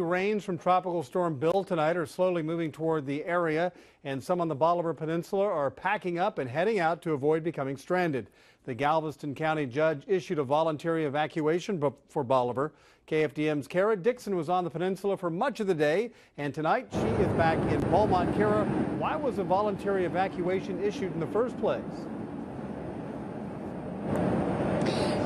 Rains from Tropical Storm Bill tonight are slowly moving toward the area, and some on the Bolivar Peninsula are packing up and heading out to avoid becoming stranded. The Galveston County judge issued a voluntary evacuation for Bolivar. KFDM's Kara Dixon was on the peninsula for much of the day, and tonight she is back in Beaumont. Kara, why was a voluntary evacuation issued in the first place?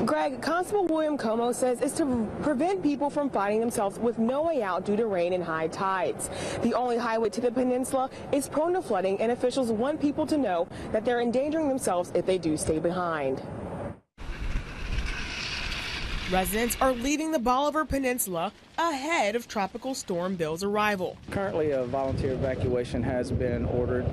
Greg, Constable William Comeaux says it's to prevent people from finding themselves with no way out due to rain and high tides. The only highway to the peninsula is prone to flooding, and officials want people to know that they're endangering themselves if they do stay behind. Residents are leaving the Bolivar Peninsula ahead of Tropical Storm Bill's arrival. Currently, a volunteer evacuation has been ordered.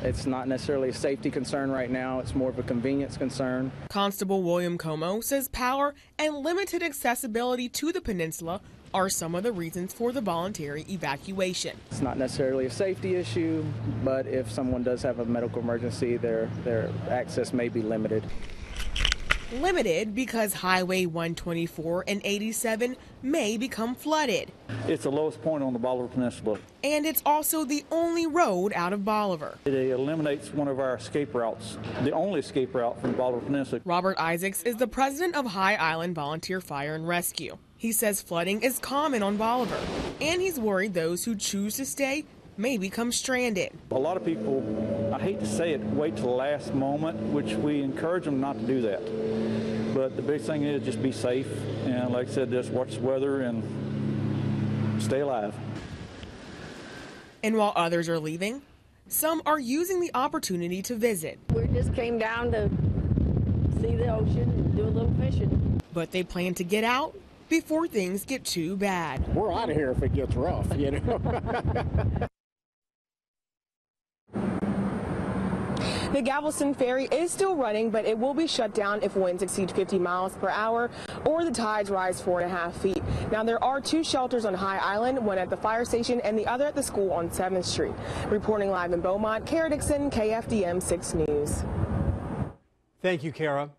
It's not necessarily a safety concern right now. It's more of a convenience concern. Constable William Comeaux says power and limited accessibility to the peninsula are some of the reasons for the voluntary evacuation. It's not necessarily a safety issue, but if someone does have a medical emergency, their access may be limited. Limited because Highway 124 and 87 may become flooded. It's the lowest point on the Bolivar Peninsula. And it's also the only road out of Bolivar. It eliminates one of our escape routes, the only escape route from the Bolivar Peninsula. Roberts Isaacks is the president of High Island Volunteer Fire and Rescue. He says flooding is common on Bolivar, and he's worried those who choose to stay may become stranded. A lot of people, I hate to say it, wait till the last moment, which we encourage them not to do that. But the big thing is just be safe, and like I said, just watch the weather and stay alive. And while others are leaving, some are using the opportunity to visit. We just came down to see the ocean and do a little fishing. But they plan to get out before things get too bad. We're out of here if it gets rough, you know. The Galveston ferry is still running, but it will be shut down if winds exceed 50 miles per hour or the tides rise 4.5 feet. Now, there are two shelters on High Island, one at the fire station and the other at the school on 7th Street. Reporting live in Beaumont, Kara Dixon, KFDM 6 News. Thank you, Kara.